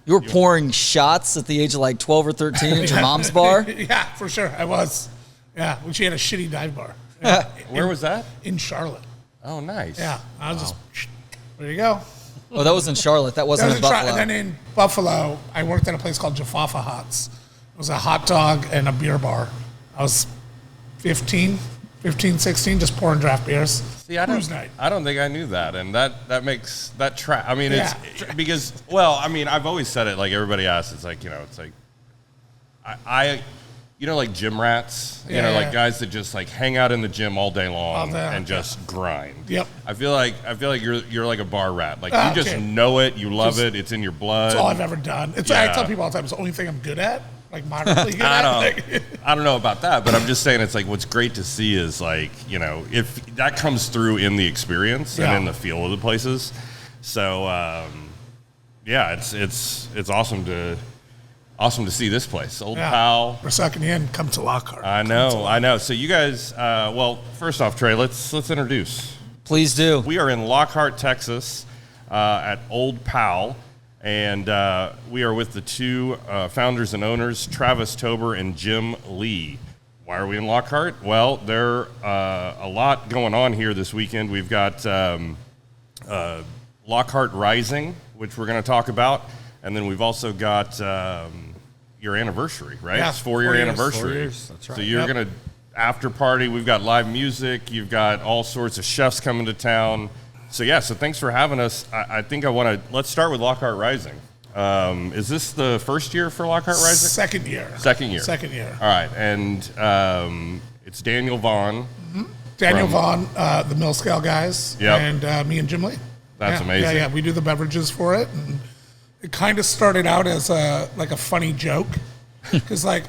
You were pouring shots at the age of like 12 or 13 at your mom's bar? Yeah, for sure. I was. Yeah, when she had a shitty dive bar. Yeah. Where was that? In Charlotte. Oh, nice. Yeah, I was just, there you go. Oh, that was in Charlotte. That wasn't in Buffalo. And then in Buffalo, I worked at a place called Jaffafa Hots. It was a hot dog and a beer bar. I was 15, 16, just pouring draft beers. See, I don't think I knew that, and that makes that track. I mean, it's because, well, I mean, I've always said it. Like everybody asks, it's like I like gym rats. Like guys that just like hang out in the gym all day long and just grind. Yep. I feel like you're like a bar rat. Like you just know it, you love it, it's in your blood. It's all I've ever done. I tell people all the time, it's the only thing I'm good at. Like moderately good at. I don't know about that, but I'm just saying it's like what's great to see is like, if that comes through in the experience and in the feel of the places. So it's awesome to see this place. Old Pal. We're sucking you in. Come to Lockhart. I know. So you guys, well, first off, Trey, let's introduce. Please do. We are in Lockhart, Texas, at Old Pal. And we are with the two founders and owners, Travis Tober and Jim Lee. Why are we in Lockhart? Well, there a lot going on here this weekend. We've got Lockhart Rising, which we're going to talk about. And then we've also got your anniversary, right? Yeah, it's 4-year anniversary. 4 years. That's right. So you're going to after party. We've got live music. You've got all sorts of chefs coming to town. So thanks for having us. I think let's start with Lockhart Rising. Is this the first year for Lockhart Rising? Second year. All right, and it's Daniel Vaughn. Mm-hmm. Daniel Vaughn, the Mill Scale guys, and me and Jim Lee. That's amazing. Yeah, we do the beverages for it, and it kind of started out as a funny joke. Because, like,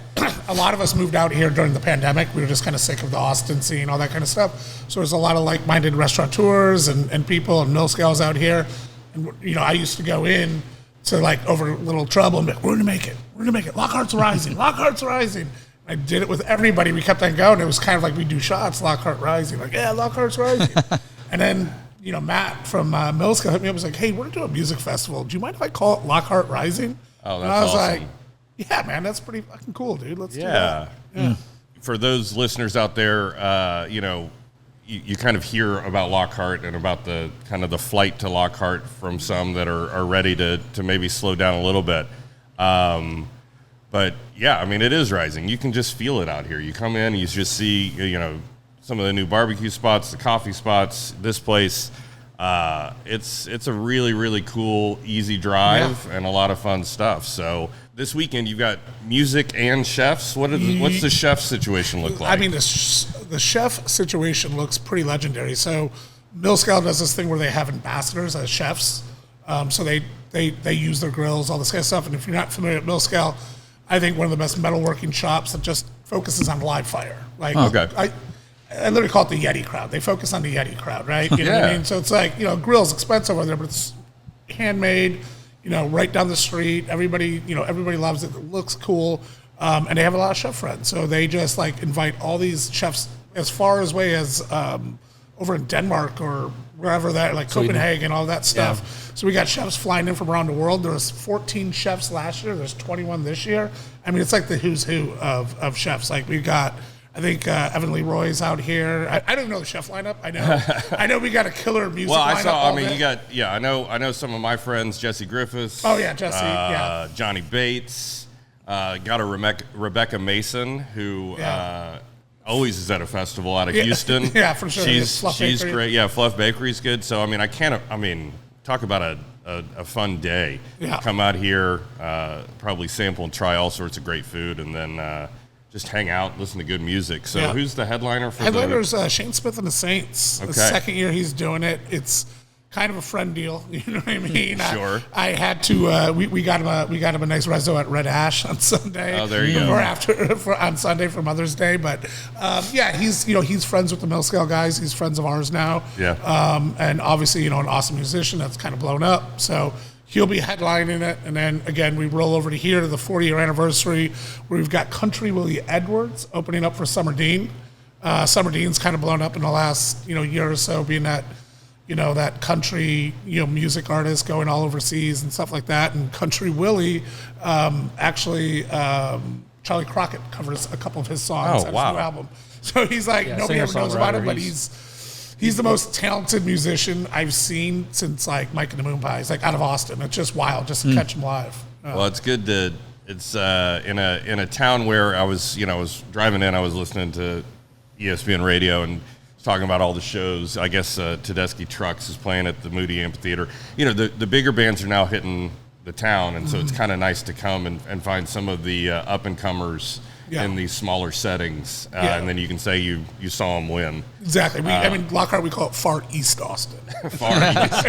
a lot of us moved out here during the pandemic. We were just kind of sick of the Austin scene, all that kind of stuff. So there's a lot of like-minded restaurateurs and people and mill scales out here. And, I used to go in to, like, over a little trouble and be like, we're going to make it. Lockhart's Rising. Lockhart's Rising. I did it with everybody. We kept on going. It was kind of like we do shots, Lockhart Rising. Like, yeah, Lockhart's Rising. And then, Matt from Mill Scale hit me up and was like, hey, we're going to do a music festival. Do you mind if I call it Lockhart Rising? Oh, that's awesome. Like, yeah, man, that's pretty fucking cool, dude. Let's do that. Yeah. For those listeners out there, you kind of hear about Lockhart and about the kind of the flight to Lockhart from some that are ready to maybe slow down a little bit. But yeah, I mean, it is rising. You can just feel it out here. You come in, you just see, some of the new barbecue spots, the coffee spots, this place. It's a really, really cool, easy drive and a lot of fun stuff. So this weekend you've got music and chefs. What's the chef situation look like? I mean, the chef situation looks pretty legendary. So Mill Scale does this thing where they have ambassadors as chefs. So they use their grills, all this kind of stuff. And if you're not familiar with Mill Scale, I think one of the best metalworking shops that just focuses on live fire. Like, I literally call it the Yeti crowd. They focus on the Yeti crowd, right? You know what I mean? So it's like, grill's expensive over there, but it's handmade, right down the street. Everybody loves it. It looks cool. And they have a lot of chef friends. So they just like invite all these chefs as far away as over in Denmark or wherever that, like Sweden. Copenhagen, all that stuff. Yeah. So we got chefs flying in from around the world. There was 14 chefs last year. There's 21 this year. I mean, it's like the who's who of chefs. Like we got, I think Evan Leroy's out here. I don't even know the chef lineup. I know we got a killer music lineup. Well, I saw. I mean, you got. Yeah, I know some of my friends. Jesse Griffiths. Oh yeah, Jesse. Johnny Bates. Got a Rebecca Mason who always is at a festival out of Houston. Yeah, for sure. She's great. Yeah, Fluff Bakery's good. So I mean, talk about a fun day. Yeah. Come out here, probably sample and try all sorts of great food, and then. Just hang out, listen to good music. So who's the headliner for Headliner's Shane Smith and the Saints. Okay. The second year he's doing it. It's kind of a friend deal. You know what I mean? Sure. I had to. We got him a nice reso at Red Ash on Sunday. Oh, there you go. Or on Sunday for Mother's Day. But he's friends with the Mill Scale guys. He's friends of ours now. Yeah. And obviously an awesome musician that's kind of blown up. So. He'll be headlining it, and then again we roll over to here to the 40-year anniversary, where we've got Country Willie Edwards opening up for Summer Dean. Summer Dean's kind of blown up in the last year or so, being that that country, music artist going all overseas and stuff like that. And Country Willie, Charlie Crockett covers a couple of his songs on his new album. So he's like, nobody ever knows about him, but he's the most talented musician I've seen since like Mike and the Moon Pies, like out of Austin. It's just wild just to catch him live. Well, it's good to. It's in a town where I was driving in. I was listening to ESPN radio and talking about all the shows. I guess Tedeschi Trucks is playing at the Moody Amphitheater. The bigger bands are now hitting the town, and so it's kind of nice to come and find some of the up and comers in these smaller settings, and then you can say you saw them win. Exactly. Lockhart, we call it Far East Austin. Far East.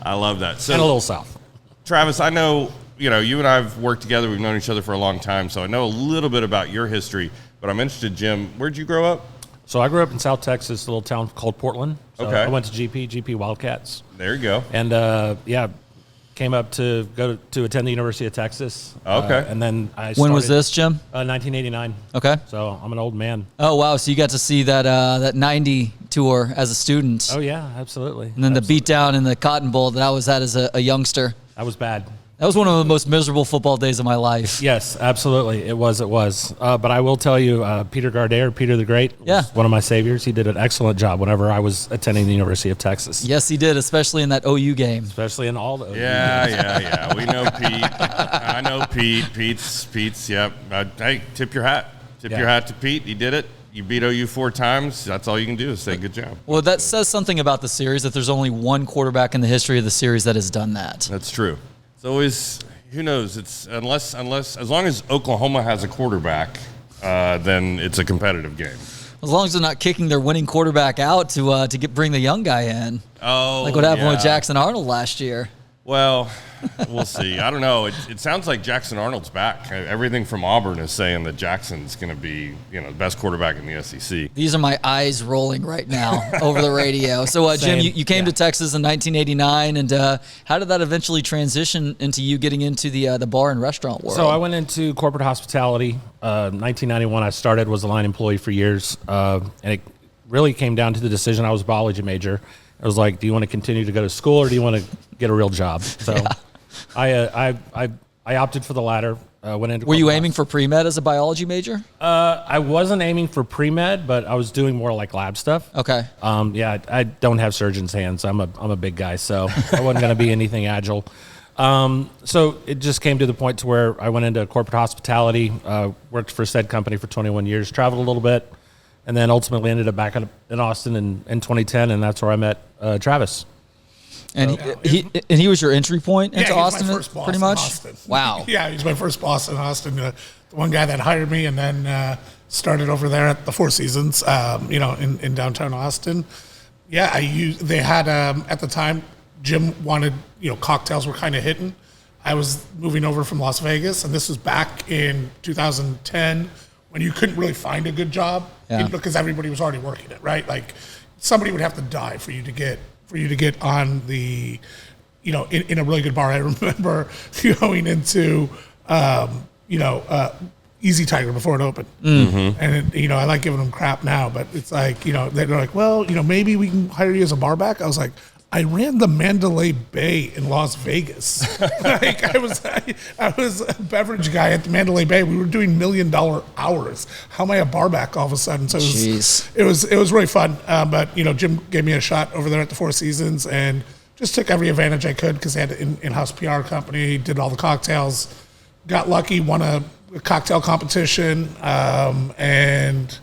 I love that. So, and a little south. Travis, I know you and I have worked together. We've known each other for a long time, so I know a little bit about your history. But I'm interested, Jim. Where'd you grow up? So I grew up in South Texas, a little town called Portland. So okay. I went to GP Wildcats. There you go. And came up to attend the University of Texas. Okay. And then I started. When was this, Jim? 1989. Okay. So I'm an old man. Oh, wow. So you got to see that 90 tour as a student. Oh, yeah, absolutely. And then the beatdown in the Cotton Bowl that I was at as a youngster. That was bad. That was one of the most miserable football days of my life. Yes, absolutely. It was. But I will tell you, Peter Gardere, Peter the Great, was one of my saviors. He did an excellent job whenever I was attending the University of Texas. Yes, he did, especially in that OU game. Especially in all the OU games. Yeah. We know Pete. I know Pete. Pete's, yep. Hey, tip your hat. Tip your hat to Pete. He did it. You beat OU 4 times. That's all you can do is say good job. Well, that says something about the series, that there's only one quarterback in the history of the series that has done that. That's true. It's always, who knows? It's unless as long as Oklahoma has a quarterback, then it's a competitive game. As long as they're not kicking their winning quarterback out to bring the young guy in. Oh, like what happened with Jackson Arnold last year. Well, we'll see. I don't know. It sounds like Jackson Arnold's back. Everything from Auburn is saying that Jackson's going to be, the best quarterback in the SEC. These are my eyes rolling right now over the radio. So, Jim, you came to Texas in 1989, and how did that eventually transition into you getting into the bar and restaurant world? So I went into corporate hospitality. 1991, I started, was a line employee for years, and it really came down to the decision. I was a biology major. I was like, do you want to continue to go to school or do you want to get a real job? So I opted for the latter. Went into. Were you aiming for pre-med as a biology major? I wasn't aiming for pre-med, but I was doing more like lab stuff. Okay. I don't have surgeon's hands. I'm a big guy, so I wasn't going to be anything agile. So it just came to the point to where I went into corporate hospitality, worked for said company for 21 years, traveled a little bit, and then ultimately ended up back in Austin in 2010, and that's where I met Travis. And he was your entry point into Austin, my first boss pretty much? in Austin. Wow. Yeah, he was my first boss in Austin. The one guy that hired me, and then started over there at the Four Seasons, in downtown Austin. Yeah, they had at the time, Jim wanted, cocktails were kind of hitting. I was moving over from Las Vegas, and this was back in 2010 when you couldn't really find a good job because everybody was already working it, right? Like somebody would have to die for you to get on the, in a really good bar. I remember going into, Easy Tiger before it opened. Mm-hmm. And, I like giving them crap now, but it's like, they're like, well, maybe we can hire you as a bar back. I was like, I ran the Mandalay Bay in Las Vegas. Like I was a beverage guy at the Mandalay Bay. We were doing $1 million hours. How am I a bar back all of a sudden? So it was really fun. But Jim gave me a shot over there at the Four Seasons and just took every advantage I could because they had an in-house PR company, did all the cocktails, got lucky, won a cocktail competition, and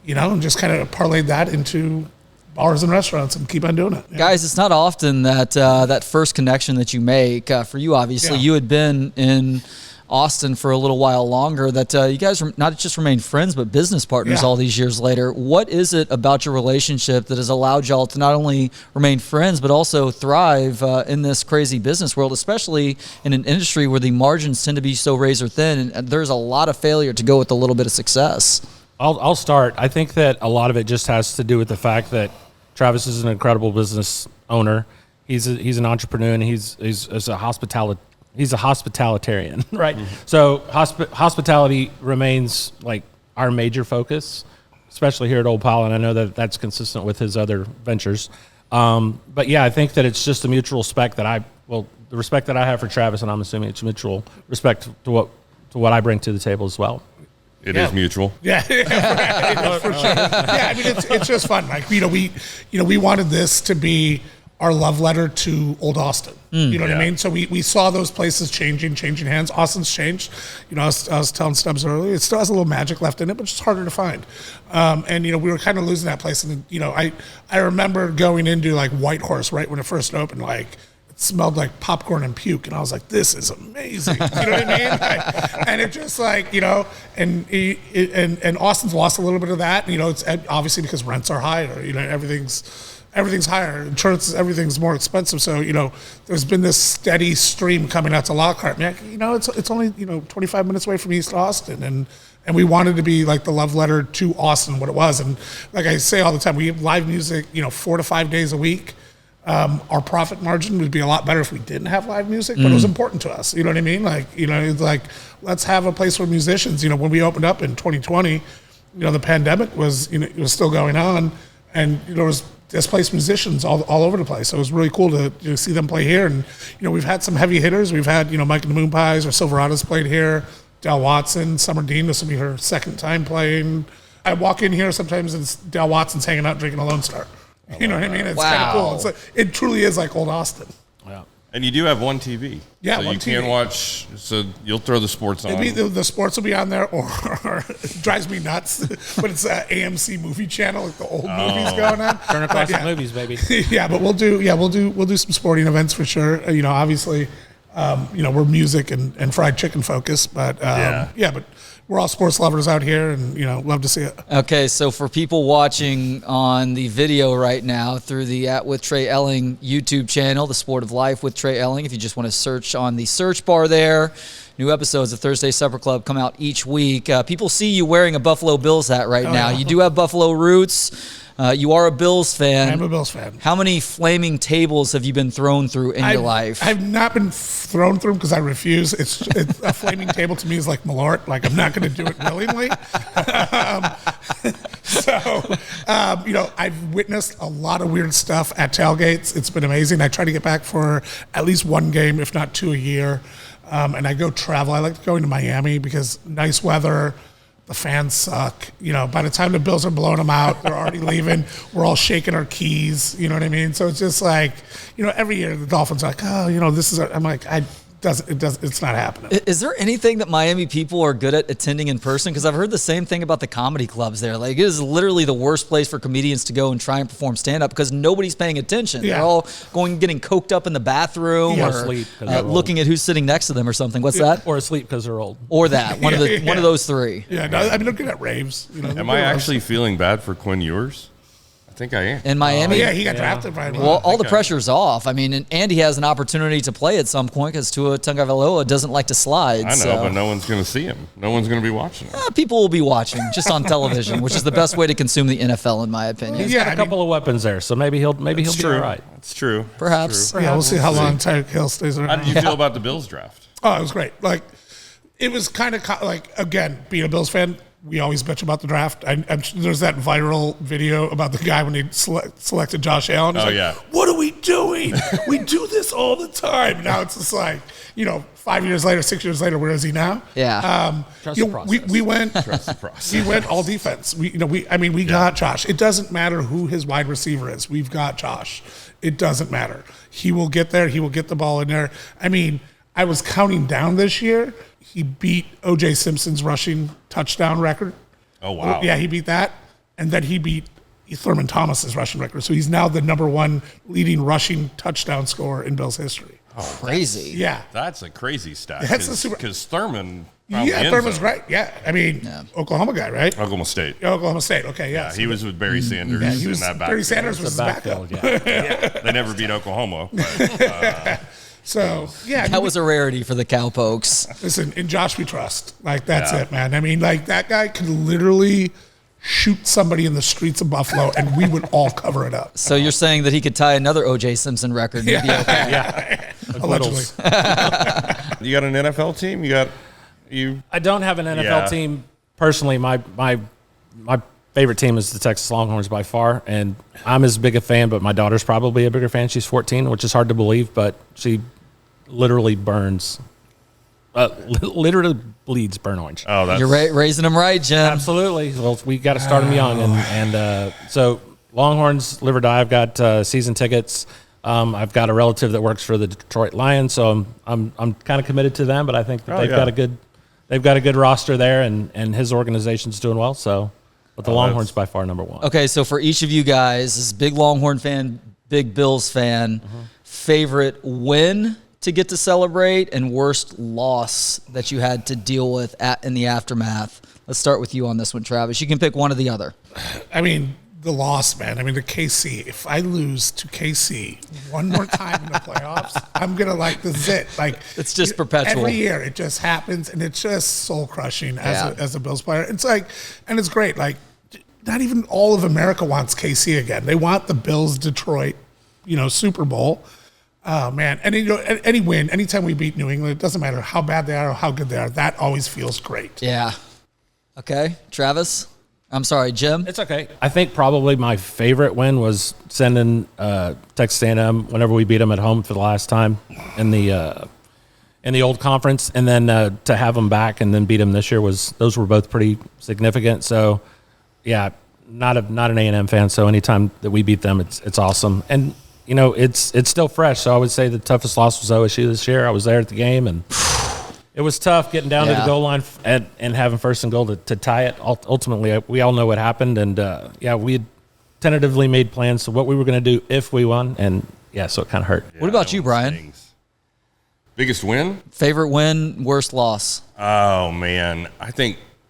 just kind of parlayed that into bars and restaurants and keep on doing it. Yeah. Guys, it's not often that that first connection that you make, for you obviously, you had been in Austin for a little while longer, that you guys not just remained friends, but business partners all these years later. What is it about your relationship that has allowed y'all to not only remain friends, but also thrive in this crazy business world, especially in an industry where the margins tend to be so razor thin and there's a lot of failure to go with a little bit of success? I'll start. I think that a lot of it just has to do with the fact that Travis is an incredible business owner. He's an entrepreneur, and he's a hospitalitarian, right? Mm-hmm. So hospitality remains like our major focus, especially here at Old Pal, and I know that that's consistent with his other ventures. But yeah, I think that it's just a mutual respect that the respect that I have for Travis, and I'm assuming it's mutual respect to what I bring to the table as well. It is mutual. Yeah, right, for sure. Yeah, I mean, it's just fun. Like, we wanted this to be our love letter to old Austin. You know what I mean? So we saw those places changing hands. Austin's changed. I was telling Stubbs earlier, it still has a little magic left in it, but it's harder to find. And we were kind of losing that place. And I remember going into like Whitehorse right when it first opened, like it smelled like popcorn and puke, and I was like, this is amazing. You know what I mean? And it just like, and Austin's lost a little bit of that. It's obviously because rents are higher. Everything's higher. Insurance, everything's more expensive. So, there's been this steady stream coming out to Lockhart. Man, it's only, 25 minutes away from East Austin. And we wanted to be like the love letter to Austin, what it was. And like I say all the time, we have live music, 4 to 5 days a week. Our profit margin would be a lot better if we didn't have live music, but it was important to us. You know what I mean? Like, it's like, let's have a place for musicians. When we opened up in 2020, the pandemic was, it was still going on. And, there was displaced musicians all over the place. So it was really cool to see them play here. And, we've had some heavy hitters. We've had, Mike and the Moon Pies or Silverados played here. Del Watson, Summer Dean, this will be her second time playing. I walk in here sometimes and Del Watson's hanging out drinking a Lone Star. You know what I mean? It's kind of cool. It's like, it truly is like old Austin. Yeah. And you do have one TV. Yeah, so one you TV. can watch, so you'll throw the sports on. The sports will be on there, or it drives me nuts, but it's an AMC movie channel, like the old movies going on. Turner Classic Movies, baby. Yeah, but we'll do some sporting events for sure. Obviously, we're music and fried chicken focused, but but we're all sports lovers out here, and love to see it. Okay, so for people watching on the video right now through the At With Trey Elling YouTube channel, The Sport of Life with Trey Elling, if you just want to search on the search bar there, new episodes of Thursday Supper Club come out each week. People see you wearing a Buffalo Bills hat right now. Yeah. You do have Buffalo roots. You are a Bills fan. I'm a Bills fan. How many flaming tables have you been thrown through in your life? I've not been thrown through because I refuse. It's a flaming table to me is like Malort. Like, I'm not going to do it willingly. I've witnessed a lot of weird stuff at tailgates. It's been amazing. I try to get back for at least one game, if not 2 a year. And I go travel. I like going to Miami because nice weather. The fans suck. By the time the Bills are blowing them out, they're already leaving. We're all shaking our keys. You know what I mean? So it's just like, every year the Dolphins are like, this is. I'm like, it's not happening. Is there anything that Miami people are good at attending in person? Because I've heard the same thing about the comedy clubs there. Like, it is literally the worst place for comedians to go and try and perform stand-up because nobody's paying attention. Yeah. They're all getting coked up in the bathroom or asleep looking at who's sitting next to them or something. What's that? Or asleep because they're old. Or that. One of those three. Yeah, no, I mean, looking at raves. Am I actually feeling bad for Quinn Ewers? I think I am. In Miami? Yeah, he got drafted by him. Well, all the pressure's off. I mean, and he has an opportunity to play at some point because Tua Tagovailoa doesn't like to slide. I know, but no one's going to see him. No one's going to be watching him. People will be watching just on television, which is the best way to consume the NFL, in my opinion. He's got a couple of weapons there, so maybe he'll be all right. That's true. Perhaps. Yeah, we'll see how long Tyreek Hill stays around. How did you feel about the Bills draft? Oh, it was great. Like, it was kind of like, again, being a Bills fan, we always bitch about the draft. There's that viral video about the guy when they selected Josh Allen. Oh, yeah. What are we doing? We do this all the time. Now it's just like, 5 years later, 6 years later, where is he now? Yeah. Trust the process. We went. Trust the process. We went all defense. We got Josh. It doesn't matter who his wide receiver is. We've got Josh. It doesn't matter. He will get there. He will get the ball in there. I mean, I was counting down this year. He beat O.J. Simpson's rushing touchdown record. Oh, wow. Yeah, he beat that. And then he beat Thurman Thomas's rushing record. So he's now the number one leading rushing touchdown scorer in Bills history. Oh, crazy. Yeah. That's a crazy stat. That's a super. Because Thurman. Yeah, Thurman's great. Yeah. I mean, Oklahoma guy, right? Oklahoma State. Oklahoma State. Okay, yeah. He was with Barry Sanders in that backfield. Barry Sanders was his backup. Yeah. They never beat Oklahoma. But, So, yeah. That was a rarity for the Cowpokes. Listen, in Josh we trust. Like, that's it, man. I mean, like, that guy could literally shoot somebody in the streets of Buffalo, and we would all cover it up. So you're saying that he could tie another O.J. Simpson record? Maybe okay. Yeah. Allegedly. you got an NFL team? You. I don't have an NFL team personally. My favorite team is the Texas Longhorns by far, and I'm as big a fan, but my daughter's probably a bigger fan. She's 14, which is hard to believe, but she literally burns, literally bleeds burnt orange. Oh, that's You're raising them right, Jim. Absolutely. Well, we got to start them young, and so Longhorns, live or die. I've got season tickets. I've got a relative that works for the Detroit Lions, so I'm kind of committed to them. But I think that they've got a good roster there, and his organization's doing well. So, but the Longhorns by far number one. Okay, so for each of you guys, this big Longhorn fan, big Bills fan, favorite win to get to celebrate and worst loss that you had to deal with in the aftermath. Let's start with you on this one, Travis. You can pick one or the other. I mean, the loss, man. I mean, the KC. If I lose to KC one more time in the playoffs, I'm gonna this is it. Like, it's just perpetual. Every year it just happens, and it's just soul crushing as a Bills player. It's like, and it's great. Like, not even all of America wants KC again. They want the Bills Detroit, Super Bowl. Oh man, and any win, anytime we beat New England, it doesn't matter how bad they are or how good they are. That always feels great. Yeah. Okay, Travis. I'm sorry, Jim. It's okay. I think probably my favorite win was sending Texas A&M whenever we beat them at home for the last time in the old conference, and then to have them back and then beat them this year those were both pretty significant. So, yeah, not an A&M fan. So anytime that we beat them, it's awesome. And it's still fresh. So I would say the toughest loss was OSU this year. I was there at the game, and it was tough getting down to the goal line and having first and goal to tie it. Ultimately, we all know what happened, and we had tentatively made plans to what we were going to do if we won, and so it kind of hurt. What about you, Brian? Biggest win? Favorite win, worst loss? Oh, man.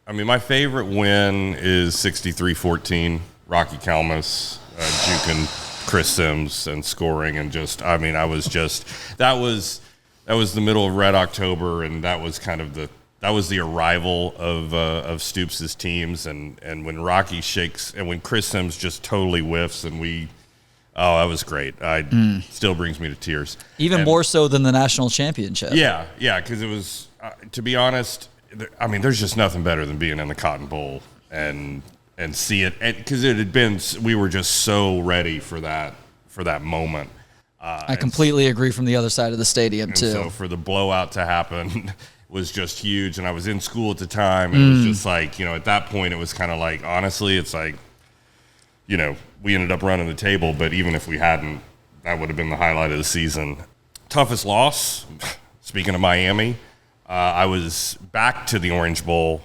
My favorite win is 63-14, Rocky Kalmus, juking Chris Sims and scoring, and that was the middle of Red October, and that was the arrival of Stoops' teams, and when Rocky shakes and when Chris Sims just totally whiffs, and that was great. Still brings me to tears. Even more so than the national championship. Yeah, because it was, to be honest, there's just nothing better than being in the Cotton Bowl and see it, because we were just so ready for that moment. I completely agree from the other side of the stadium, too. So for the blowout to happen was just huge, and I was in school at the time, and it was just like, at that point it was kind of like, honestly, it's like, we ended up running the table, but even if we hadn't, that would have been the highlight of the season. Toughest loss, speaking of Miami, I was back to the Orange Bowl,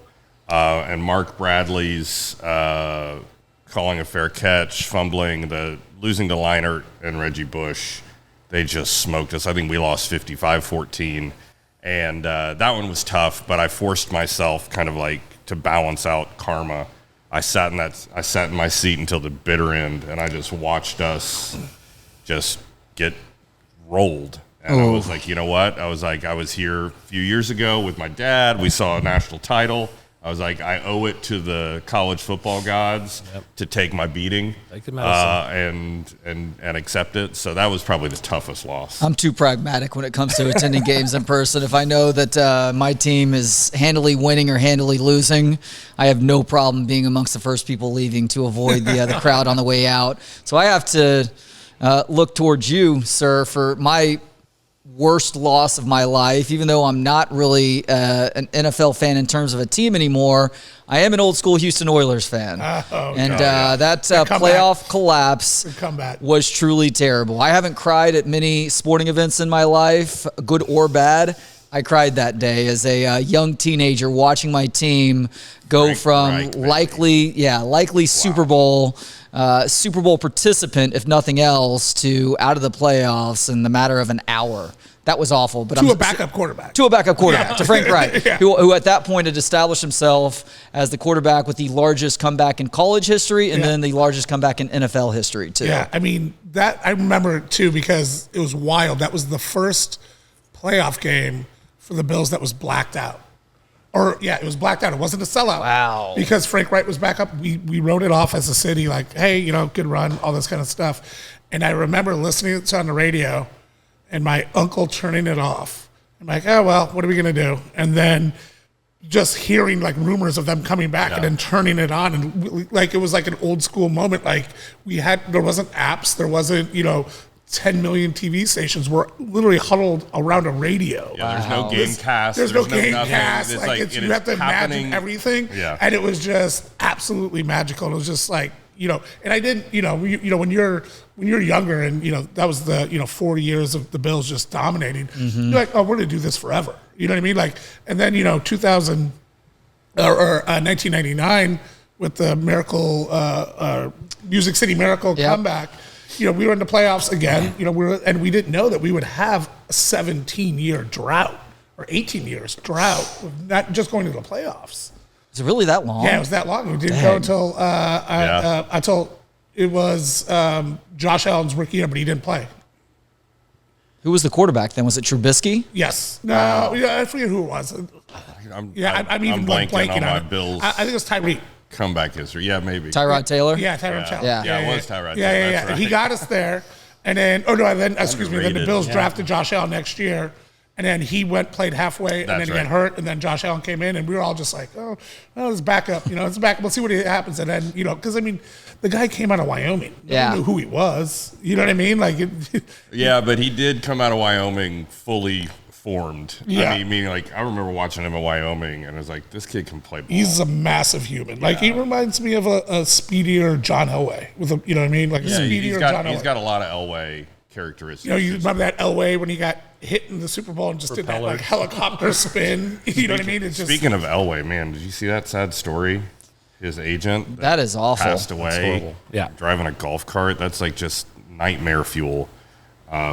and Mark Bradley's calling a fair catch, fumbling, losing to Leinart and Reggie Bush. They just smoked us. I think we lost 55-14, and that one was tough. But I forced myself kind of like to balance out karma. I sat in my seat until the bitter end, and I just watched us just get rolled. And I was like, you know what? I was here a few years ago with my dad. We saw a national title. I was like, I owe it to the college football gods to take my beating and accept it. So that was probably the toughest loss. I'm too pragmatic when it comes to attending games in person. If I know that my team is handily winning or handily losing, I have no problem being amongst the first people leaving to avoid the crowd on the way out. So I have to look towards you, sir, for my worst loss of my life. Even though I'm not really an NFL fan in terms of a team anymore, I am an old school Houston Oilers fan. That playoff collapse was truly terrible. I haven't cried at many sporting events in my life, good or bad. I cried that day as a young teenager watching my team go from likely Super Bowl participant, if nothing else, to out of the playoffs in the matter of an hour. That was awful. But to a backup quarterback, to Frank Wright, who at that point had established himself as the quarterback with the largest comeback in college history and then the largest comeback in NFL history, too. Yeah, that I remember it, too, because it was wild. That was the first playoff game for the Bills that was blacked out. It was blacked out. It wasn't a sellout. Wow. Because Frank Wright was back up. We wrote it off as a city, like, hey, good run, all this kind of stuff. And I remember listening to it on the radio and my uncle turning it off. I'm like, oh, well, what are we going to do? And then just hearing like rumors of them coming back and then turning it on, and like it was like an old school moment. Like there wasn't apps, there wasn't 10 million TV stations. We're literally huddled around a radio. Yeah, there's no game cast. There's no game nothing. cast. It's Like you have to imagine everything. Yeah. And it was just absolutely magical. It was just like, and I didn't, when you're younger and, that was the, 40 years of the Bills just dominating, you're like, oh, we're going to do this forever. You know what I mean? Like, and then, 1999 with the Miracle, Music City Miracle comeback, we were in the playoffs again, and we didn't know that we would have a 17-year drought or 18 years drought of not just going to the playoffs. Is it really that long? Yeah, it was that long. We didn't go until until it was Josh Allen's rookie year, but he didn't play. Who was the quarterback then? Was it Trubisky? Yes. No, I forget who it was. I'm blanking on my it. Bills. I think it was Tyreek. Comeback history. Yeah, maybe. Tyrod Taylor? Yeah, Tyrod Taylor. Yeah, it was Tyrod Taylor. Yeah. That's right. He got us there. And then, then the Bills drafted Josh Allen next year. And then he played halfway, and then he got hurt, and then Josh Allen came in, and we were all just like, oh, it's backup. It's backup. We'll see what happens. And then, because, the guy came out of Wyoming. Nobody knew who he was. You know what I mean? Like, yeah, but he did come out of Wyoming fully formed. Yeah. I mean, like, I remember watching him in Wyoming, and I was like, this kid can play ball. He's a massive human. Like, he reminds me of a speedier John Elway. You know what I mean? Like, a speedier John Elway. He's got a lot of Elway characteristics. You remember that Elway when he got hit in the Super Bowl and just did that like helicopter spin? You know what I mean? It's just, speaking of Elway, man, did you see that sad story? His agent that is awful. Passed away. Yeah, driving a golf cart. That's like just nightmare fuel.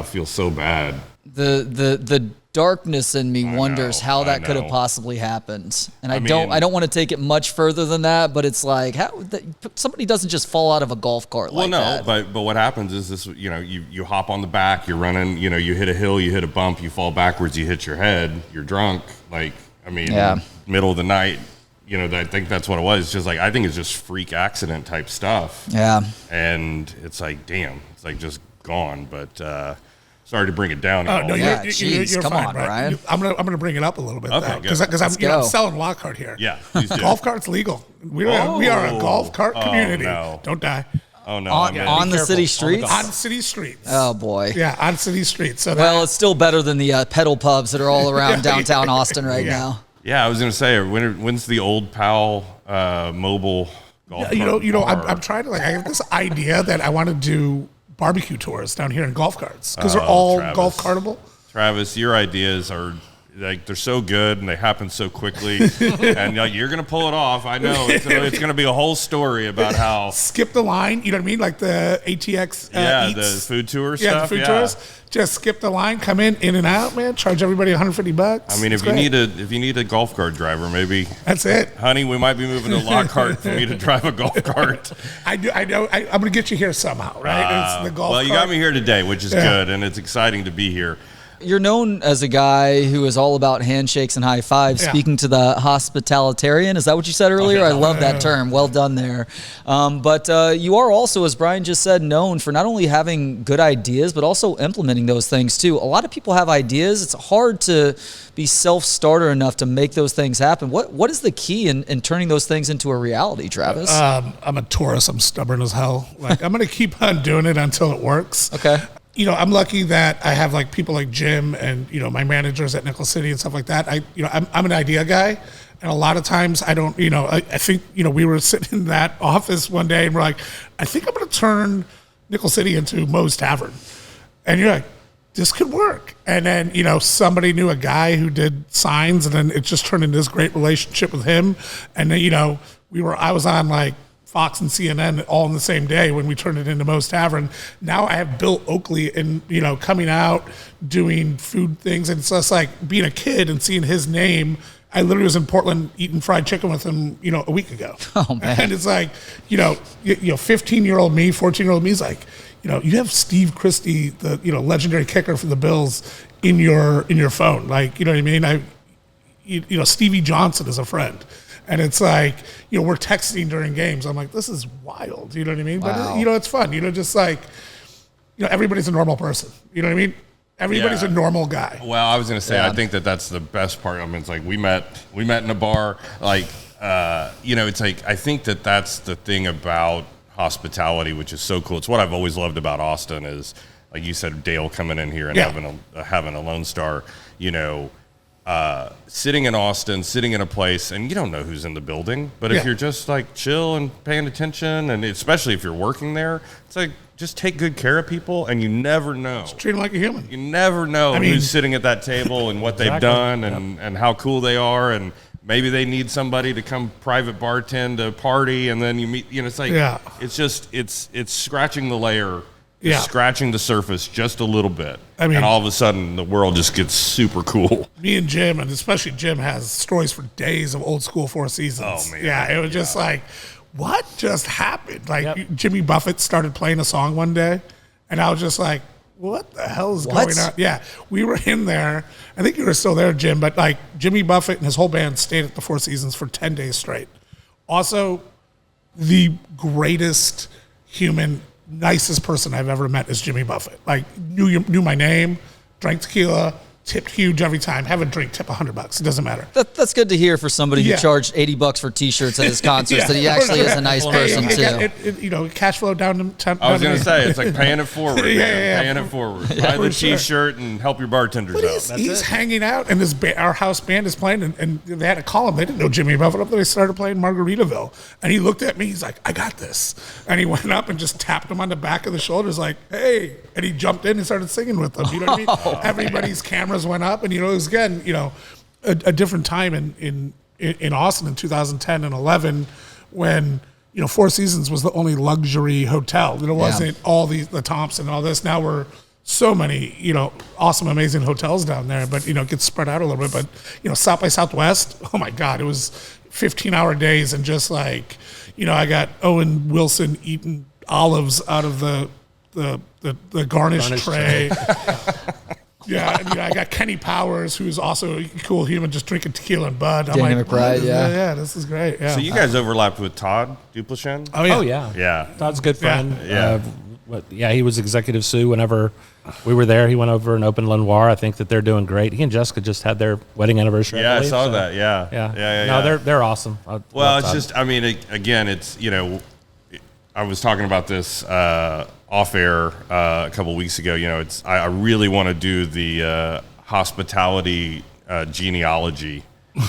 Feels so bad. The darkness in me wonders how that could have possibly happened, and I don't want to take it much further than that. But it's like somebody doesn't just fall out of a golf cart like that. But what happens is this: you hop on the back, you're running, you hit a hill, you hit a bump, you fall backwards, you hit your head, you're drunk. Middle of the night. I think that's what it was. It's just like I think it's just freak accident type stuff. Yeah, and it's like damn, it's like just gone. But sorry to bring it down. Oh no, you're come fine, on, Brian. I'm gonna bring it up a little bit because I'm selling Lockhart here. Yeah, please do. Golf cart's legal. We are a golf cart community. No. Don't die. Oh no! On the city streets. On city streets. Oh boy. Yeah, on city streets. So it's still better than the pedal pubs that are all around downtown Austin right now. Yeah, I was gonna say, when's the Old Pal mobile golf cart? I'm trying to I have this idea that I want to do barbecue tours down here in golf carts because they're all golf cartable. Travis, your ideas are like they're so good and they happen so quickly, and you're gonna pull it off. I know it's gonna be a whole story about how skip the line. You know what I mean? Like the ATX. The food tour stuff. Yeah, the food tours. Just skip the line, come in and out, man. Charge everybody $150. I mean, if you need a golf cart driver, maybe that's it, honey. We might be moving to Lockhart for me to drive a golf cart. I know. I'm going to get you here somehow, right? It's the golf. Well, you got me here today, which is good, and it's exciting to be here. You're known as a guy who is all about handshakes and high fives, speaking to the hospitalitarian. Is that what you said earlier? I love that term. Well done there. But you are also, as Brian just said, known for not only having good ideas, but also implementing those things too. A lot of people have ideas. It's hard to be self-starter enough to make those things happen. What is the key in turning those things into a reality, Travis? I'm a Taurus. I'm stubborn as hell. Like I'm going to keep on doing it until it works. Okay. I'm lucky that I have like people like Jim and my managers at Nickel City and stuff like that. I'm an idea guy, and a lot of times I don't. I think we were sitting in that office one day and we're like, I think I'm going to turn Nickel City into Moe's Tavern, and you're like, this could work. And then somebody knew a guy who did signs, and then it just turned into this great relationship with him. And then I was on like Fox and CNN all in the same day when we turned it into Moe's Tavern. Now I have Bill Oakley and coming out doing food things, and it's just like being a kid and seeing his name. I literally was in Portland eating fried chicken with him, a week ago. Oh man! And it's like, 15-year-old me, 14-year-old me is like, you have Steve Christie, the legendary kicker for the Bills, in your phone. Like, you know what I mean? Stevie Johnson is a friend. And it's like, we're texting during games. I'm like, this is wild. You know what I mean? Wow. But, it's fun. Just like, everybody's a normal person. You know what I mean? Everybody's a normal guy. Well, I was going to say, I think that's the best part. I mean, it's like we met in a bar. Like, it's like I think that's the thing about hospitality, which is so cool. It's what I've always loved about Austin is, like you said, Dale coming in here and having a Lone Star. Sitting in Austin, sitting in a place, and you don't know who's in the building. But if you're just like chill and paying attention, and especially if you're working there, it's like just take good care of people, and you never know. Just treat them like a human. You never know who's sitting at that table and what they've done and how cool they are, and maybe they need somebody to come private bartend a party, and then you meet. It's like it's just it's scratching the layer. Scratching the surface just a little bit. And all of a sudden, the world just gets super cool. Me and Jim, and especially Jim, has stories for days of old school Four Seasons. Oh, man. Yeah, it was just like, what just happened? Like, Jimmy Buffett started playing a song one day, and I was just like, what the hell is going on? Yeah, we were in there. I think you were still there, Jim, but like Jimmy Buffett and his whole band stayed at the Four Seasons for 10 days straight. Also, the greatest human, nicest person I've ever met is Jimmy Buffett. Like, knew my name, drank tequila, tipped huge every time. Have a drink, tip $100. It doesn't matter. That's good to hear for somebody who charged $80 for T-shirts at his concerts. That he actually is a nice person too. Cash flow down to 10. I was going to say it's like paying it forward. Paying it forward. Buy the T-shirt and help your bartenders out. He's hanging out, and our house band is playing, and they had to call him. They didn't know Jimmy Buffett up there. They started playing Margaritaville, and he looked at me. He's like, "I got this," and he went up and just tapped him on the back of the shoulders, like, "Hey!" And he jumped in and started singing with them. You know what I mean? Everybody's cameras went up, and it was again, a different time in Austin in 2010 and 11 when Four Seasons was the only luxury hotel. There wasn't all the Thompson and all this. Now we're so many awesome, amazing hotels down there, but it gets spread out a little bit. But South by Southwest, oh my God, it was 15-hour days, and just like I got Owen Wilson eating olives out of the garnish tray. Yeah, and, I got Kenny Powers, who's also a cool human, just drinking tequila and Bud. Danny McBride, yeah, this is great. Yeah. So you guys overlapped with Todd Duplichin? Oh yeah. Yeah. Todd's a good friend. Yeah. He was executive sous whenever we were there. He went over and opened Lenoir. I think that they're doing great. He and Jessica just had their wedding anniversary. Yeah, I saw that. Yeah. No, they're awesome. Well, it's just, again, it's, I was talking about this off air a couple of weeks ago. I really want to do the hospitality genealogy,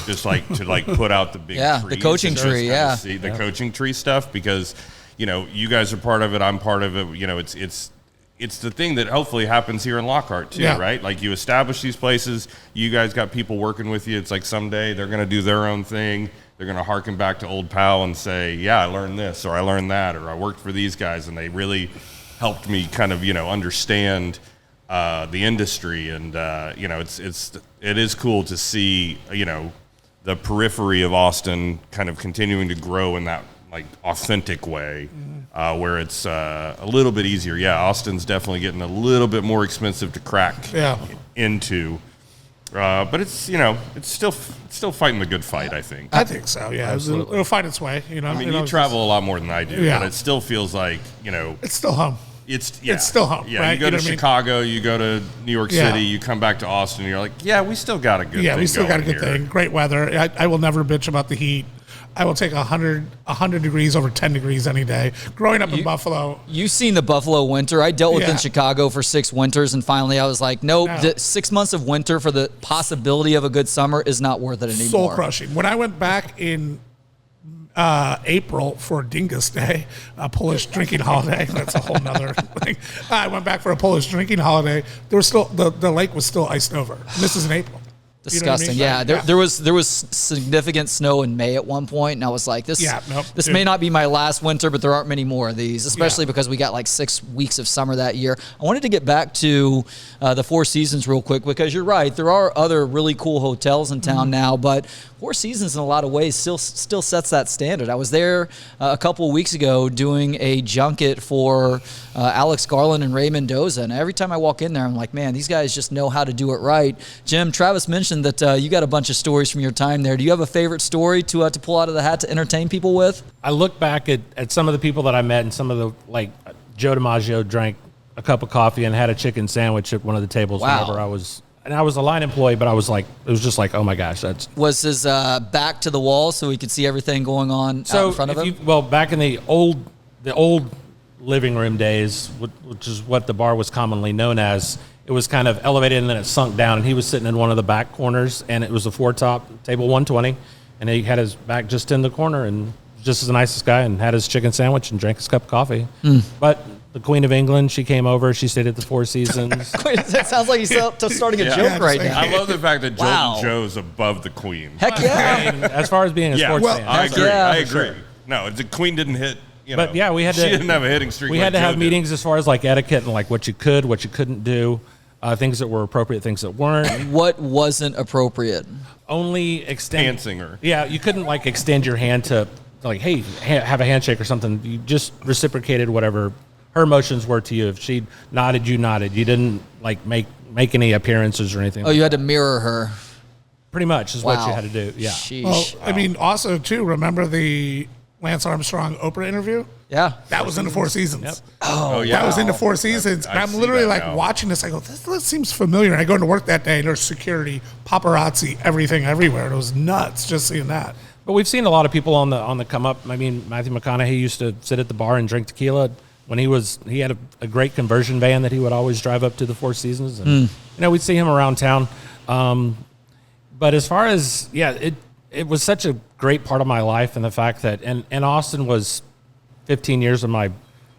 just like to put out the big trees, the coaching tree, the coaching tree stuff, because you guys are part of it, I'm part of it. It's the thing that hopefully happens here in Lockhart too, right? Like, you establish these places, you guys got people working with you. It's like someday they're going to do their own thing. They're going to harken back to old pal and say, yeah, I learned this, or I learned that, or I worked for these guys, and they really helped me kind of, understand the industry. And, it is cool to see, the periphery of Austin kind of continuing to grow in that, like, authentic way, where it's a little bit easier. Yeah, Austin's definitely getting a little bit more expensive to crack into. But it's it's still fighting the good fight, I think. I think so. Yeah, it'll find its way. I mean, you travel a lot more than I do, but it still feels like it's still home. It's still home. Yeah, right? You go to Chicago, you go to New York City, you come back to Austin, and you're like, yeah, we still got a good thing. Yeah, we still got a good here. thing. Great weather. I will never bitch about the heat. I will take 100 degrees over 10 degrees any day. Growing up in Buffalo. You've seen the Buffalo winter. I dealt with in Chicago for 6 winters, and finally I was like, nope, the 6 months of winter for the possibility of a good summer is not worth it anymore. Soul crushing. When I went back in April for Dingus Day, a Polish drinking holiday. That's a whole nother thing. I went back for a Polish drinking holiday. There was still the lake was still iced over. And this is in April. Disgusting. You know what I mean? There was significant snow in May at one point, and I was like, this may not be my last winter, but there aren't many more of these, especially because we got like 6 weeks of summer that year. I wanted to get back to the Four Seasons real quick, because you're right, there are other really cool hotels in town now, but Four Seasons in a lot of ways still sets that standard. I was there a couple of weeks ago doing a junket for Alex Garland and Ray Mendoza, and every time I walk in there, I'm like, man, these guys just know how to do it right. Jim, Travis mentioned that you got a bunch of stories from your time there. Do you have a favorite story to pull out of the hat to entertain people with? I look back at some of the people that I met, and some of the, like, Joe Dimagio drank a cup of coffee and had a chicken sandwich at one of the tables Wow. whenever I was a line employee, but I was like, it was just like, oh my gosh, that's. Was his back to the wall so he could see everything going on out in front of him? Well, back in the old living room days, which is what the bar was commonly known as, it was kind of elevated and then it sunk down, and he was sitting in one of the back corners, and it was a 4-top table 120, and he had his back just in the corner, and just as the nicest guy, and had his chicken sandwich and drank his cup of coffee. But the Queen of England, she came over. She stayed at the Four Seasons. That sounds like he's starting a joke right now. I love the fact that Wow. Jolton Joe's above the Queen. Heck yeah. I mean, as far as being a sports fan. I agree. Yeah, I for agree. sure. No, the Queen didn't hit. But yeah, we had to. She didn't have a hitting streak. We like had to Joe have did. meetings as far as like etiquette and like what you could, what you couldn't do, things that were appropriate, things that weren't. What wasn't appropriate? Only extend. Hand singer. Yeah, you couldn't like extend your hand to like, hey, have a handshake or something. You just reciprocated whatever her emotions were to you. If she nodded, you nodded. You didn't like make any appearances or anything. Oh, you had to mirror her. Pretty much is what you had to do. Yeah. Sheesh. Well, I mean, also too, remember the Lance Armstrong Oprah interview? Yeah. That was in the Four Seasons. Yep. Oh, yeah. That was in the Four Seasons. I And I'm see literally that like now. watching this. I go, this seems familiar. And I go into work that day, and there's security, paparazzi, everything everywhere. And it was nuts just seeing that. But we've seen a lot of people on the come up. I mean, Matthew McConaughey used to sit at the bar and drink tequila when he had a great conversion van that he would always drive up to the Four Seasons, and we'd see him around town. But as far as it was such a great part of my life, and the fact that and Austin was 15 years of my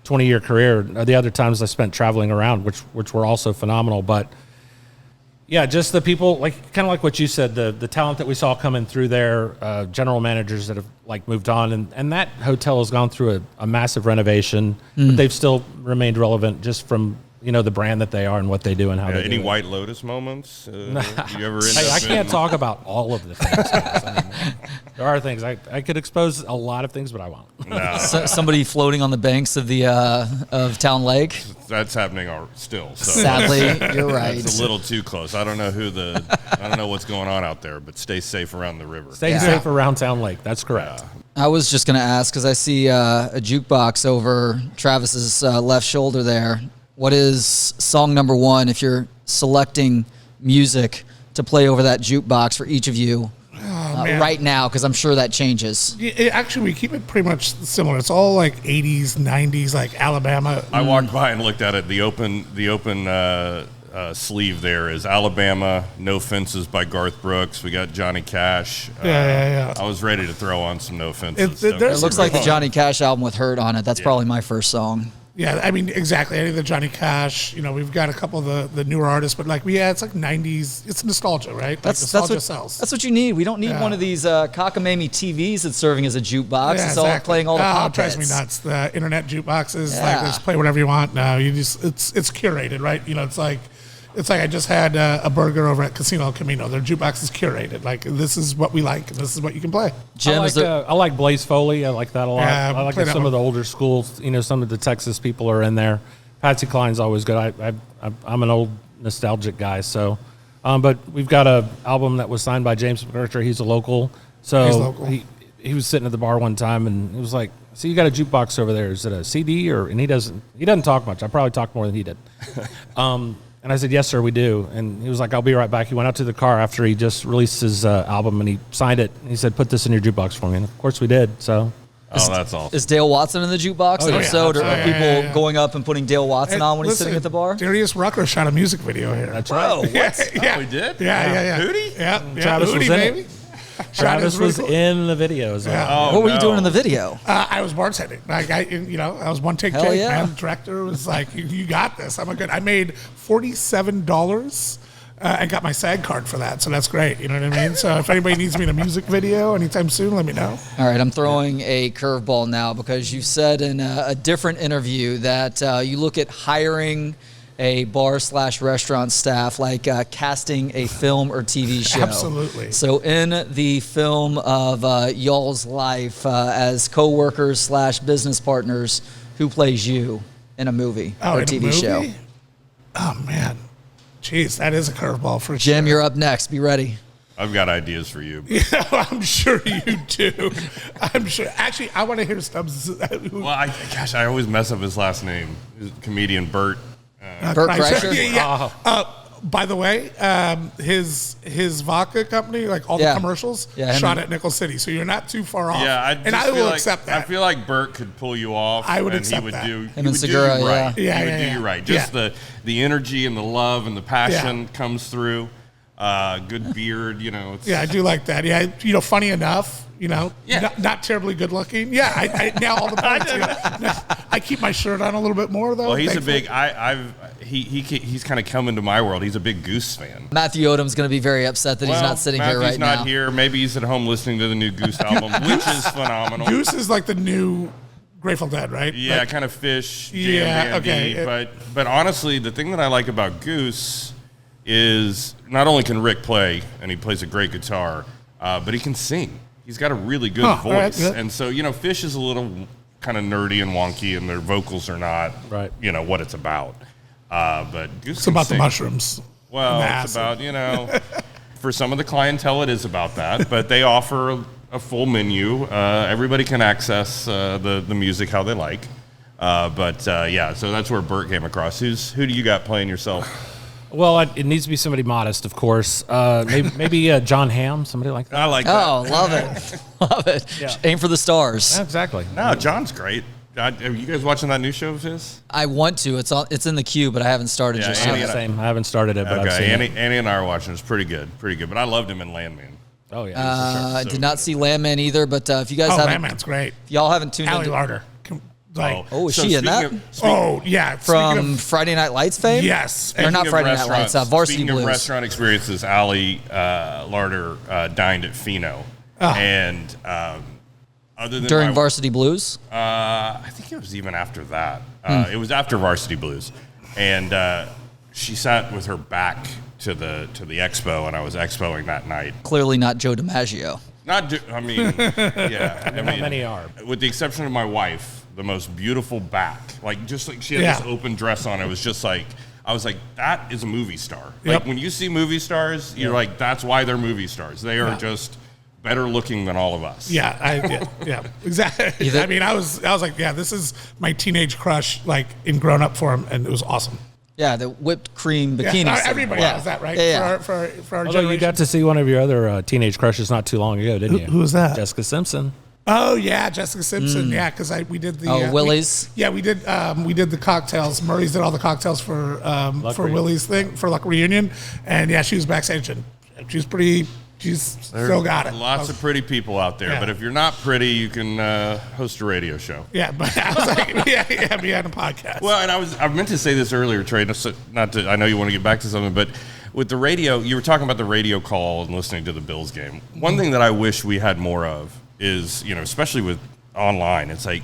20-year career. The other times I spent traveling around, which were also phenomenal, but. Yeah, just the people, like kind of like what you said, the talent that we saw coming through there, general managers that have like moved on, and that hotel has gone through a massive renovation, but they've still remained relevant just from the brand that they are and what they do and how they Any do White Lotus moments? You ever end Hey, up I can't in- talk about all of the things. Guys. I mean, there are things I could expose a lot of things, but I won't. No, Somebody floating on the banks of the of Town Lake. that's happening still. So Sadly, you're right. it's a little too close. I don't know what's going on out there, but stay safe around the river. Stay safe around Town Lake. That's correct. I was just going to ask because I see a jukebox over Travis's left shoulder there. What is song number one if you're selecting music to play over that jukebox for each of you right now? Because I'm sure that changes. Actually, we keep it pretty much similar. It's all like 80s, 90s, like Alabama. I walked by and looked at it. The open sleeve there is Alabama, No Fences by Garth Brooks. We got Johnny Cash. Yeah. I was ready to throw on some No Fences. It- there's It looks like the Johnny Cash album with Hurt on it. That's probably my first song. Yeah, I mean, exactly. Any of the Johnny Cash, we've got a couple of the newer artists, but like, it's like 90s. It's nostalgia, right? Like nostalgia sells. That's what you need. We don't need one of these cockamamie TVs that's serving as a jukebox. It's all playing all the pop it drives me hits. nuts. The internet jukeboxes, Yeah. like, just play whatever you want now. It's curated, right? It's like I just had a burger over at Casino El Camino. Their jukebox is curated. Like, this is what we like, and this is what you can play. Jim, I like Blaze Foley. I like that a lot. Yeah, I like play that some one. of the older schools. Some of the Texas people are in there. Patsy Cline's always good. I'm an old nostalgic guy. So, but we've got a album that was signed by James McArthur. He's a local. So He's local. He was sitting at the bar one time and he was like, "So you got a jukebox over there? Is it a CD or?" And he doesn't talk much. I probably talked more than he did. And I said, "Yes, sir, we do." And he was like, "I'll be right back." He went out to the car after he just released his album and he signed it. He said, "Put this in your jukebox for me." And of course we did. So that's awesome. Is Dale Watson in the jukebox? And yeah. if so, are Absolutely. people going up and putting Dale Watson on when he's sitting at the bar? Darius Rucker shot a music video here. that's Bro, right. what? Yeah. we did? Yeah. Hootie? Yeah. Travis Hootie, was in it. baby. Travis was cool. in the video as well. Yeah. What were you doing in the video? I was bartending. Like I was one take Hell Jake, yeah. man. The director was like, "You got this." I made $47 and got my SAG card for that. So that's great. You know what I mean? So if anybody needs me in a music video anytime soon, let me know. All right, I'm throwing a curveball now because you said in a different interview that you look at hiring a bar/restaurant staff like casting a film or TV show. Absolutely. So in the film of y'all's life as co-workers/business partners, who plays you in a movie or in a TV movie? show? Oh man, jeez, that is a curveball for Jim, sure. you're up next. Be ready. I've got ideas for you. I'm sure you do. I'm sure. Actually, I want to hear Stubbs. Well, I always mess up his last name. He's a comedian Bert. Bert Kreischer. Kreischer? Yeah. By the way, his vodka company, like all the commercials, shot at Nickel City, so you're not too far off. Yeah, I will accept that. I feel like Bert could pull you off. I would and accept he would that. do. Him He and would do Segura, you right. yeah. He would do you right. Just the energy and the love and the passion comes through. Good beard, It's, I do like that. Yeah, funny enough. Not terribly good looking. Yeah, I now all the points. I keep my shirt on a little bit more though. Well, he's thankfully. he's kind of come into my world. He's a big Goose fan. Matthew Odom's going to be very upset that he's not sitting here right now. Matthew's not here. Maybe he's at home listening to the new Goose album, which is phenomenal. Goose is like the new Grateful Dead, right? Yeah, like, kind of Fish, jam bandy. But honestly, the thing that I like about Goose is not only can Rick play, and he plays a great guitar, but he can sing. He's got a really good voice. Right, and so, Fish is a little kind of nerdy and wonky, and their vocals are not, what it's about. But Goose it's about the mushrooms. Well, it's about, for some of the clientele, it is about that. But they offer a full menu. Everybody can access the music how they like. So that's where Bert came across. Who do you got playing yourself? Well, it needs to be somebody modest, of course. Maybe John Hamm, somebody like that. I like that. Oh, love it. Love it. Yeah. Aim for the stars. Yeah, exactly. No, John's great. Are you guys watching that new show of his? I want to. It's in the queue, but I haven't started just yet. Same. I haven't started it, but I've seen it. Annie and I are watching. It's pretty good. But I loved him in Landman. Oh, yeah. I did not see Landman either, but if you guys haven't... Landman's great. If y'all haven't tuned Allie in... Larder. Is she in that? From Friday Night Lights fame? Yes. Or not Friday Night Lights, Varsity Speaking Blues. of restaurant experiences, Allie Larder dined at Fino. And other than during Varsity Blues? I think it was even after that. It was after Varsity Blues. And she sat with her back to the expo, and I was expoing that night. Clearly not Joe DiMaggio. Not many are. With the exception of my wife, the most beautiful back. Just like she had this open dress on. It was just like, I was like, that is a movie star. Like when you see movie stars, you're like, that's why they're movie stars. They are just better looking than all of us. Yeah, exactly. I mean, I was like, this is my teenage crush, like in Grown Up form, and it was awesome. Yeah, the whipped cream bikini. Yeah, everybody has that, right? Yeah. For our Although generation. you got to see one of your other teenage crushes not too long ago, didn't you? Who was that? Jessica Simpson. Oh yeah, Jessica Simpson. Yeah, because we did the Willie's. We did the cocktails. Murray's did all the cocktails for Willie's thing for Luck Reunion, and she was backstage and she was pretty. Still got it. Lots of pretty people out there, but if you're not pretty, you can host a radio show. Yeah, but I was like, be on a podcast. Well, and I meant to say this earlier, Trey. I know you want to get back to something, but with the radio, you were talking about the radio call and listening to the Bills game. One thing that I wish we had more of is, especially with online, it's like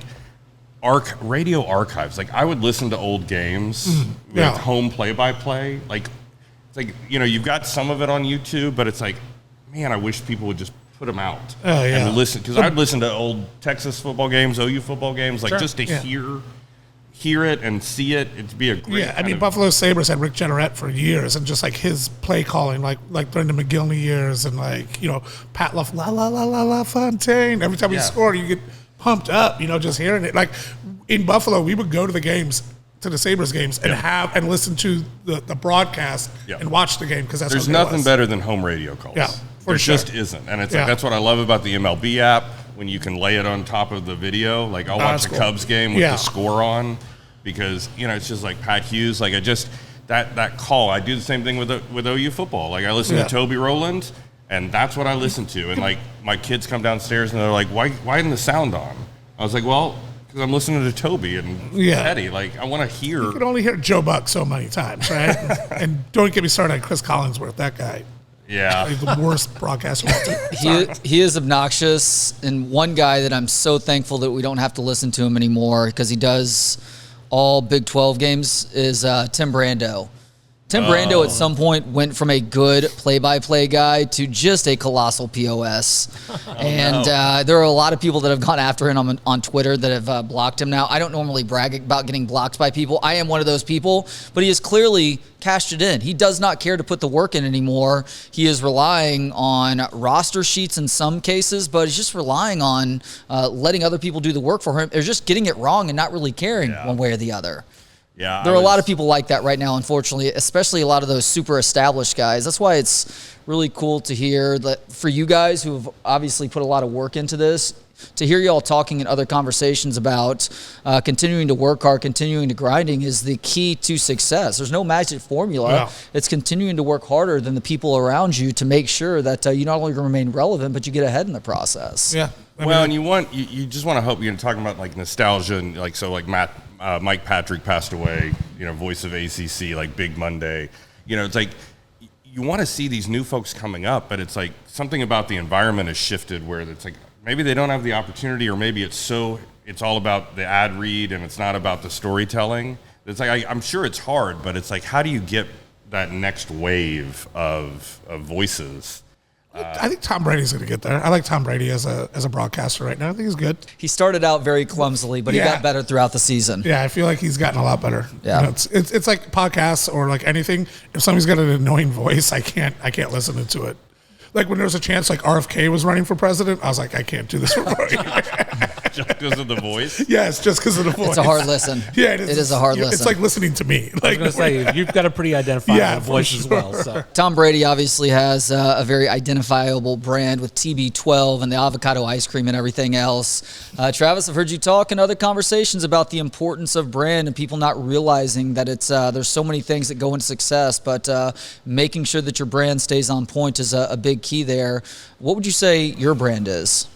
radio archives. Like I would listen to old games with home play-by-play. Like it's like you've got some of it on YouTube, but it's like, man, I wish people would just put them out and listen, because I'd listen to old Texas football games, OU football games, just to hear it and see it. It'd be a great. Yeah, I mean, Buffalo Sabres had Rick Jenneret for years, and just like his play calling, like during the McGillney years, and Pat LaFontaine. Every time he scored, you get pumped up, just hearing it. Like in Buffalo, we would go to the games, to the Sabres games, and listen to the broadcast and watch the game, because there's nothing better than home radio calls. Yeah, there just isn't, and it's like that's what I love about the MLB app, when you can lay it on top of the video. Like I'll watch a Cubs game with the score on, because it's just like Pat Hughes. Like that call. I do the same thing with OU football. Like I listen to Toby Rowland, and that's what I listen to. And like my kids come downstairs and they're like, why isn't the sound on? I was like, well, because I'm listening to Toby and Teddy. Like I want to hear. You can only hear Joe Buck so many times, right? And don't get me started on Chris Collinsworth. That guy. Yeah. Like the worst broadcaster. He is obnoxious, and one guy that I'm so thankful that we don't have to listen to him anymore, because he does all Big 12 games, is Tim Brando. Tim Brando at some point went from a good play-by-play guy to just a colossal POS. There are a lot of people that have gone after him on Twitter that have blocked him now. I don't normally brag about getting blocked by people. I am one of those people, but he has clearly cashed it in. He does not care to put the work in anymore. He is relying on roster sheets in some cases, but he's just relying on letting other people do the work for him. They're just getting it wrong and not really caring one way or the other. Yeah, There are a lot of people like that right now, unfortunately, especially a lot of those super established guys. That's why it's really cool to hear that for you guys who have obviously put a lot of work into this, to hear y'all talking in other conversations about continuing to work hard, continuing to grinding is the key to success. There's no magic formula. Yeah. It's continuing to work harder than the people around you to make sure that you not only remain relevant, but you get ahead in the process. Yeah. Well, and you just want to hope, talking about like nostalgia and like, so like Mike Patrick passed away, voice of ACC, like Big Monday, it's like, you want to see these new folks coming up, but it's like something about the environment has shifted where it's like, maybe they don't have the opportunity, or maybe it's all about the ad read and it's not about the storytelling. It's like, I'm sure it's hard, but it's like, how do you get that next wave of voices? I think Tom Brady's going to get there. I like Tom Brady as a broadcaster right now. I think he's good. He started out very clumsily, but he got better throughout the season. Yeah, I feel like he's gotten a lot better. Yeah, it's like podcasts or like anything. If somebody's got an annoying voice, I can't listen to it. Like when there was a chance like RFK was running for president, I was like, I can't do this for Just because of the voice? Yes, just because of the voice. It's a hard listen. Yeah, it is a hard listen. It's like listening to me. Like, I was going to say, you've got a pretty identifiable voice as well. So. Tom Brady obviously has a very identifiable brand with TB12 and the avocado ice cream and everything else. Travis, I've heard you talk in other conversations about the importance of brand and people not realizing that it's there's so many things that go into success, but making sure that your brand stays on point is a big key there. What would you say your brand is?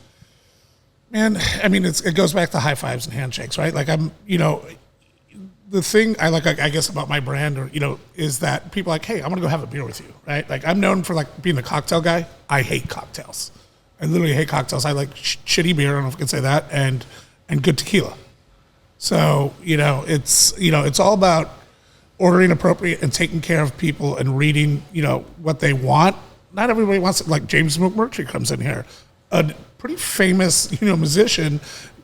Man, I mean, it goes back to high fives and handshakes, right? Like the thing I like, I guess, about my brand, or is that people are like, hey, I'm gonna go have a beer with you, right? Like I'm known for like being a cocktail guy. I hate cocktails. I literally hate cocktails. I like shitty beer. I don't know if I can say that, and good tequila. So it's all about ordering appropriate and taking care of people and reading what they want. Not everybody wants it. Like James McMurtry comes in here, a pretty famous musician.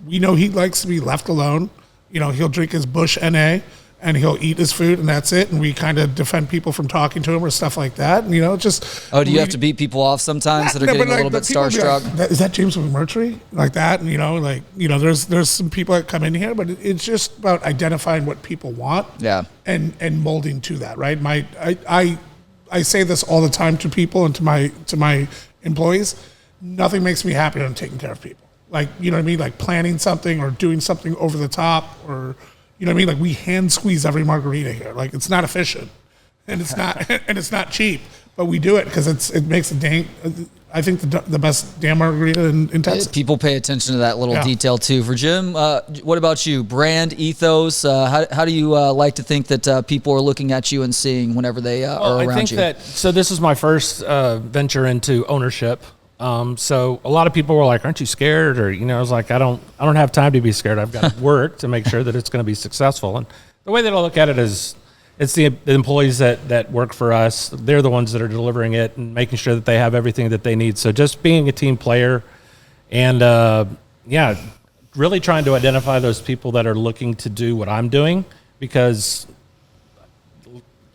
We know he likes to be left alone. He'll drink his Bush NA and he'll eat his food and that's it. And we kind of defend people from talking to him or stuff like that. And, just do you have to beat people off sometimes that are getting a little bit starstruck? Like, is that James McMurtry? Like that? And there's some people that come in here, but it's just about identifying what people want. Yeah. And molding to that, right? I say this all the time to people and to my employees. Nothing makes me happier than taking care of people. Like, you know what I mean? Like planning something or doing something over the top, or, you know what I mean? Like we hand squeeze every margarita here. Like it's not efficient and it's not cheap, but we do it because it makes I think the best damn margarita in Texas. People pay attention to that little detail too. For Jim, what about you? Brand ethos. How do you like to think that people are looking at you and seeing whenever they are around you? So this is my first venture into ownership. So a lot of people were like, "Aren't you scared?" Or I was like, "I don't have time to be scared. I've got to work to make sure that it's going to be successful." And the way that I look at it is, it's the employees that work for us. They're the ones that are delivering it and making sure that they have everything that they need. So just being a team player, and really trying to identify those people that are looking to do what I'm doing, because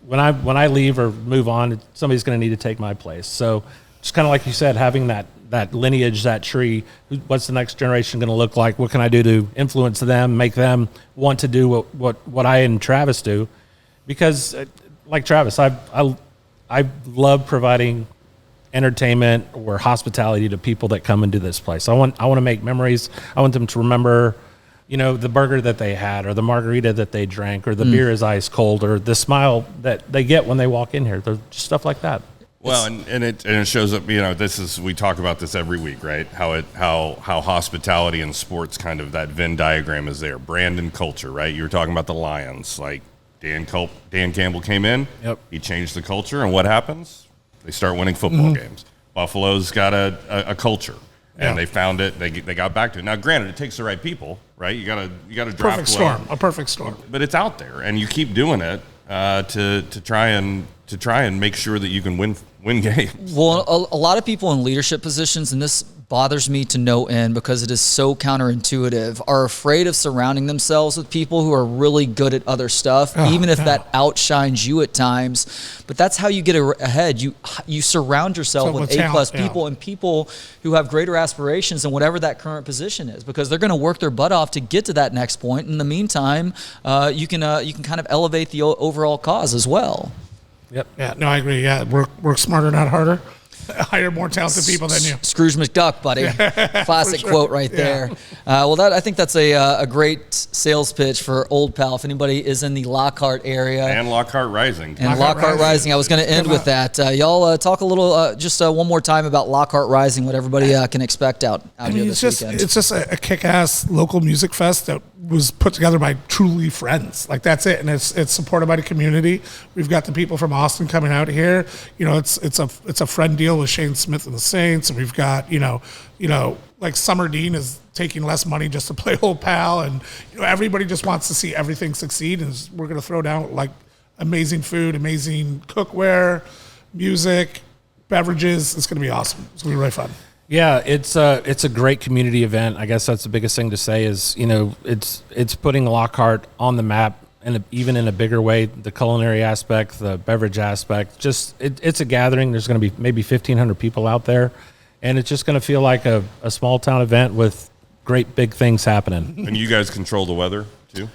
when I leave or move on, somebody's going to need to take my place. So just kind of like you said, having that lineage, that tree, what's the next generation going to look like? What can I do to influence them, make them want to do what I and Travis do? Because like Travis, I love providing entertainment or hospitality to people that come into this place. I want to make memories. I want them to remember, the burger that they had, or the margarita that they drank, or the beer is ice cold, or the smile that they get when they walk in here. There's stuff like that. Well, and it shows up. We talk about this every week, right? How hospitality and sports, kind of that Venn diagram is there. Brand and culture, right? You were talking about the Lions, like Dan Campbell came in. Yep. He changed the culture, and what happens? They start winning football games. Buffalo's got a culture, and they found it. They got back to it. Now, granted, it takes the right people, right? You got to draft a perfect storm. But it's out there, and you keep doing it to try and make sure that you can win win games. Well, a lot of people in leadership positions, and this bothers me to no end because it is so counterintuitive, are afraid of surrounding themselves with people who are really good at other stuff, even if that outshines you at times. But that's how you get ahead. You surround yourself with A-plus people and people who have greater aspirations than whatever that current position is, because they're going to work their butt off to get to that next point. In the meantime, you can kind of elevate the overall cause as well. Yep. Yeah, no, I agree. Yeah, work smarter, not harder. Hire more talented people than you. Scrooge McDuck, buddy. Classic quote right there. Well, I think that's a great sales pitch for Old Pal. If anybody is in the Lockhart area. And Lockhart Rising. And Lockhart Rising. I was going to end with that. Y'all talk a little, just one more time about Lockhart Rising, what everybody can expect out here this weekend. It's just a kick-ass local music fest that was put together by truly friends. Like, that's it. And it's supported by the community. We've got the people from Austin coming out here. You know, it's a friend deal with Shane Smith and the Saints. And we've got, you know, like Summer Dean is taking less money just to play Old Pal. And, you know, everybody just wants to see everything succeed. And we're going to throw down like amazing food, amazing cookware, music, beverages. It's going to be awesome. It's going to be really fun. Yeah, it's a great community event. I guess that's the biggest thing to say is, you know, it's putting Lockhart on the map, and even in a bigger way, the culinary aspect, the beverage aspect. Just it's a gathering. There's going to be maybe 1,500 people out there, and it's just going to feel like a small town event with great big things happening. And you guys control the weather too?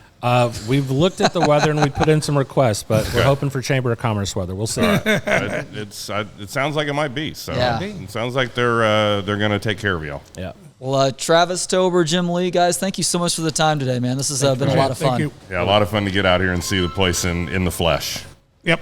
We've looked at the weather and we put in some requests, but we're hoping for Chamber of Commerce weather. We'll see. It sounds like it might be. So Yeah. it sounds like they're going to take care of y'all. Yeah. Well, Travis, Tober, Jim Lee, guys, thank you so much for the time today, man. This has been a lot of fun. Thank you. Yeah, a lot of fun to get out here and see the place in the flesh. Yep.